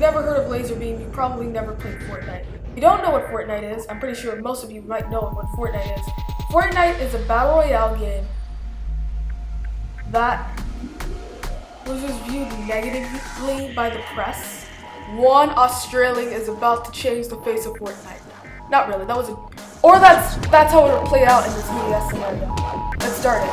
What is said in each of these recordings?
never heard of laser beam, you probably never played Fortnite. If you don't know what Fortnite is, I'm pretty sure most of you might know what Fortnite is. Fortnite is a battle royale game that was just viewed negatively by the press. One Australian is about to change the face of Fortnite. Not really, that was a... Or that's how it played out in this EAS scenario. Let's start it.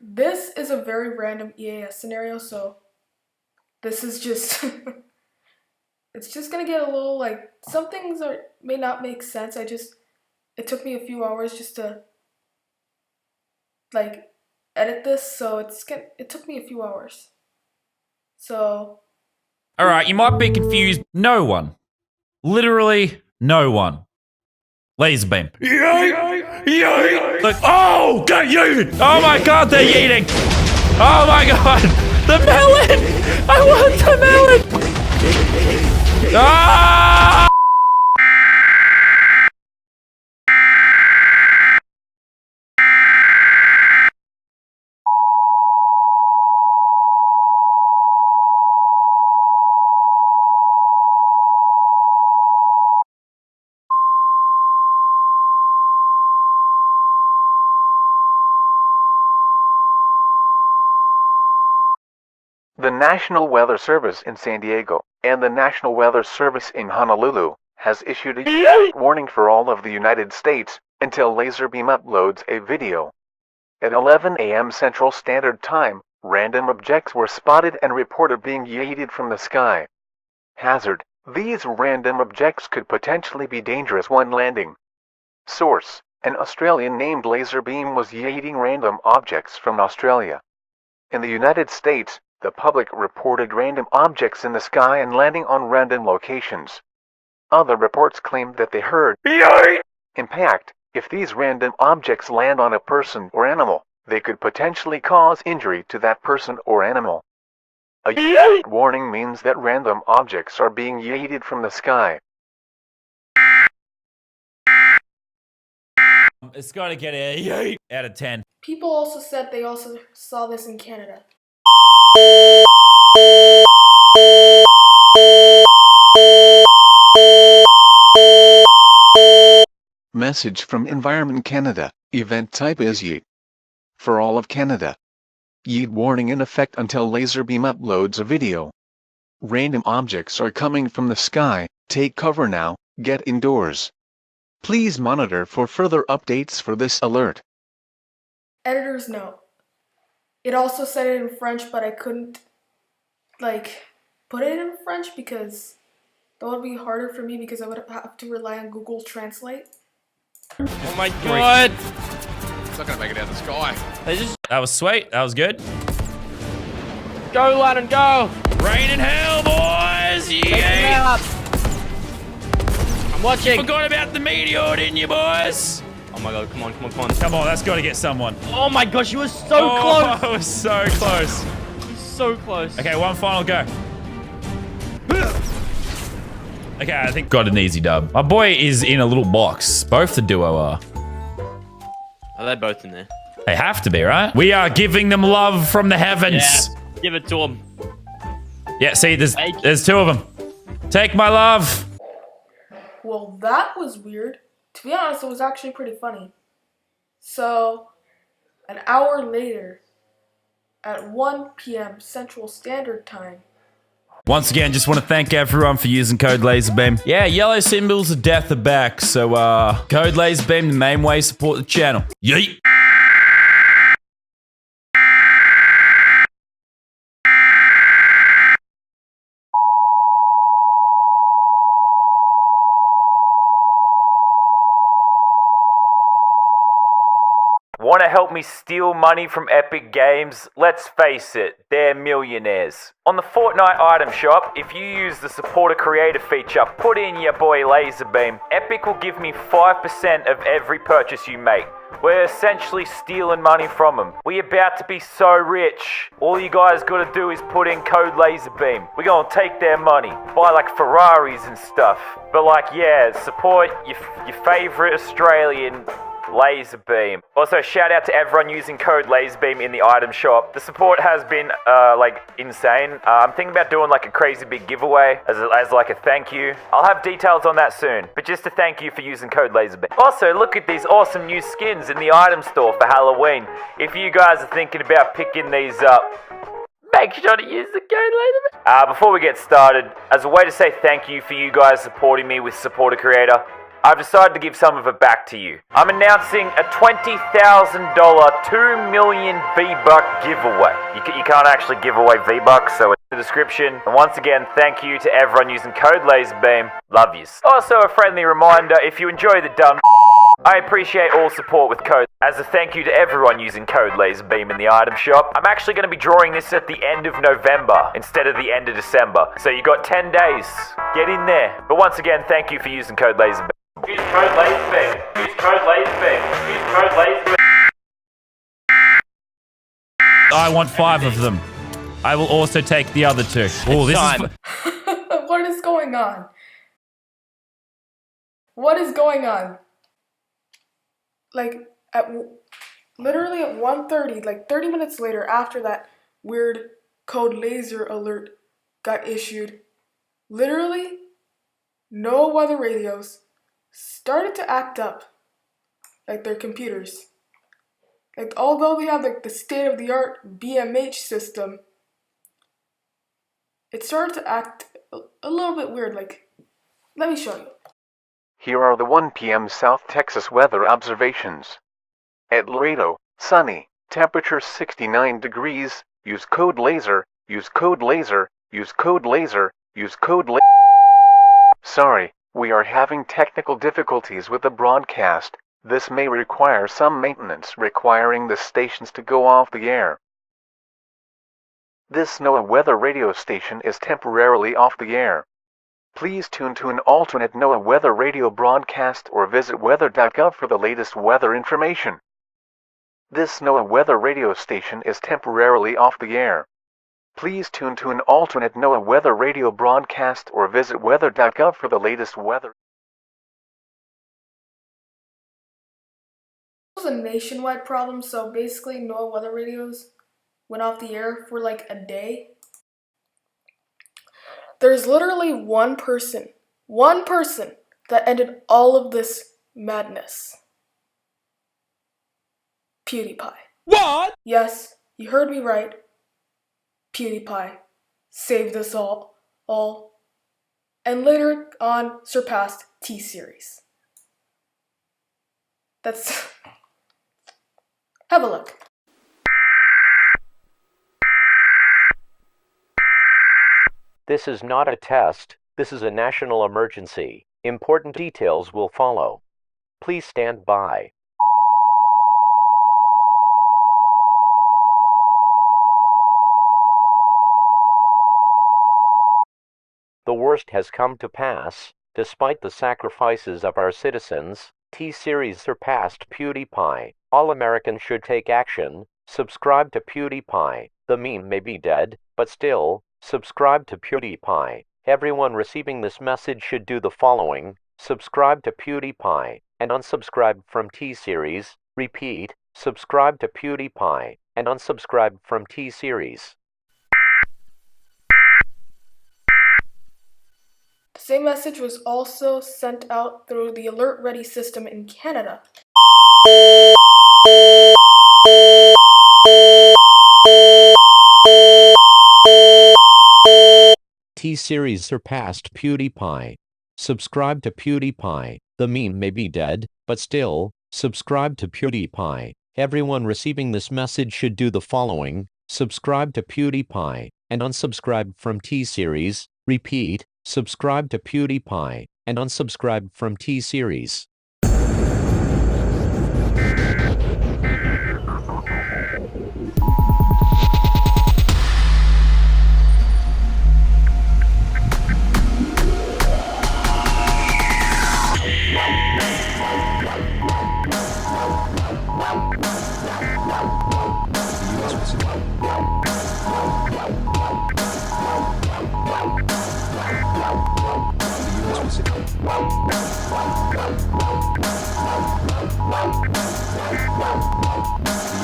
This is a very random EAS scenario, so this is just... it's just gonna get a little, like, some things may not make sense. It took me a few hours just to, like, edit this, so it took me a few hours. So... Alright, you might be confused. No one. Literally no one. Laser beam. Like, oh, get yeeted! Oh my god, they're yeeting! Oh my god! The melon! I want the melon! Ah! The National Weather Service in San Diego and the National Weather Service in Honolulu has issued a Yeet warning for all of the United States until Laserbeam uploads a video. At 11 a.m. Central Standard Time, random objects were spotted and reported being yeeted from the sky. Hazard: these random objects could potentially be dangerous when landing. Source: an Australian named Laserbeam was yeeting random objects from Australia. In the United States, the public reported random objects in the sky and landing on random locations. Other reports claimed that they heard yeet impact. If these random objects land on a person or animal, they could potentially cause injury to that person or animal. A yeet warning means that random objects are being yeeted from the sky. It's gotta get a yeet out of 10. People also said they also saw this in Canada. Message from Environment Canada. Event type is Yeet. For all of Canada. Yeet warning in effect until Laserbeam uploads a video. Random objects are coming from the sky. Take cover now, get indoors. Please monitor for further updates for this alert. Editor's note. It also said it in French, but I couldn't, like, put it in French because that would be harder for me because I would have to rely on Google Translate. Oh my god! It's not gonna make it out of the sky. That was sweet. That was good. Go, London, go! Rain in hell, boys! Yeah! I'm watching! Forgot about the meteor, didn't you, boys? Oh my god, come on, come on, come on. Come on, that's got to get someone. Oh my gosh, you were so close! Oh, it was so close. So close. Okay, one final go. Okay, I think got an easy dub. My boy is in a little box. Both the duo are. Are they both in there? They have to be, right? We are giving them love from the heavens. Yeah, give it to them. Yeah, see, there's two of them. Take my love. Well, that was weird. To be honest, it was actually pretty funny. So, an hour later, at 1 p.m. Central Standard Time. Once again, just want to thank everyone for using code LaserBeam. Yeah, yellow symbols of death are back, so code LaserBeam, the main way to support the channel. Yeet! Want to help me steal money from Epic Games? Let's face it, they're millionaires. On the Fortnite item shop, if you use the Support a Creator feature, put in your boy Laserbeam, Epic will give me 5% of every purchase you make. We're essentially stealing money from them. We about to be so rich. All you guys gotta do is put in code Laserbeam. We're gonna take their money, buy like Ferraris and stuff. But like, yeah, support your favorite Australian, Laserbeam. Also, shout out to everyone using code Laserbeam in the item shop. The support has been, insane. I'm thinking about doing like a crazy big giveaway as like a thank you. I'll have details on that soon, but just a thank you for using code Laserbeam. Also, look at these awesome new skins in the item store for Halloween. If you guys are thinking about picking these up, make sure to use the code Laserbeam. Before we get started, as a way to say thank you for you guys supporting me with Support a Creator, I've decided to give some of it back to you. I'm announcing a $20,000 2 million V-Buck giveaway. You can't actually give away V-Bucks, so it's in the description. And once again, thank you to everyone using code Laserbeam. Love yous. Also, a friendly reminder, if you enjoy the dumb I appreciate all support with code. As a thank you to everyone using code Laserbeam in the item shop, I'm actually going to be drawing this at the end of November instead of the end of December. So you got 10 days. Get in there. But once again, thank you for using code Laserbeam. Use code Laserbeam. Use code Laserbeam. Use code Laserbeam. I want 5 of them. I will also take the other 2. Oh, this is... What is going on? What is going on? Like, literally at 1:30, like 30 minutes later after that weird code laser alert got issued, literally no weather radios started to act up like their computers. Like, although they have like the state-of-the-art BMH system, it started to act a little bit weird. Like, let me show you. Here are the 1 p.m. South Texas weather observations. At Laredo, sunny, temperature 69 degrees, use code laser, use code laser, use code laser, use code laser. Sorry, we are having technical difficulties with the broadcast. This may require some maintenance, requiring the stations to go off the air. This NOAA weather radio station is temporarily off the air. Please tune to an alternate NOAA weather radio broadcast or visit weather.gov for the latest weather information. This NOAA weather radio station is temporarily off the air. Please tune to an alternate NOAA weather radio broadcast or visit weather.gov for the latest weather. It was a nationwide problem, so basically NOAA weather radios went off the air for like a day. There's literally one person that ended all of this madness. PewDiePie. What? Yes, you heard me right. PewDiePie saved us all, and later on surpassed T-Series. That's... Have a look. This is not a test, this is a national emergency. Important details will follow. Please stand by. The worst has come to pass. Despite the sacrifices of our citizens, T-Series surpassed PewDiePie. All Americans should take action. Subscribe to PewDiePie. The meme may be dead, but still, subscribe to PewDiePie. Everyone receiving this message should do the following: subscribe to PewDiePie and unsubscribe from T-Series. Repeat, subscribe to PewDiePie and unsubscribe from T-Series. The same message was also sent out through the Alert Ready system in Canada. T-Series surpassed PewDiePie. Subscribe to PewDiePie. The meme may be dead, but still, subscribe to PewDiePie. Everyone receiving this message should do the following: subscribe to PewDiePie and unsubscribe from T-Series. Repeat, subscribe to PewDiePie and unsubscribe from T-Series.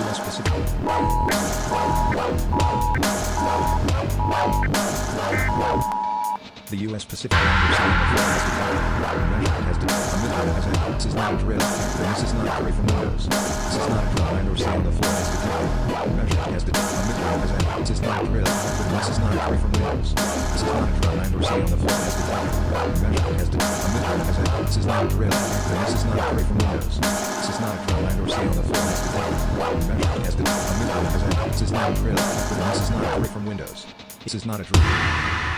U.S. Pacific. The U.S. Pacific understanding of what has detected. This is not a drill. This is not a tray from Windows. This is not a drill. Understand the floor has detected. Measure has detected. This is not a drill. This is not a tray from Windows. This is not a drill. Understand the floor has detected. Measure has detected. This is not a drill. This is not a tray from Windows. This is not a drill. Understand the floor has detected. Measure has detected. This is not a drill. This is not a tray from Windows. This is not a drill.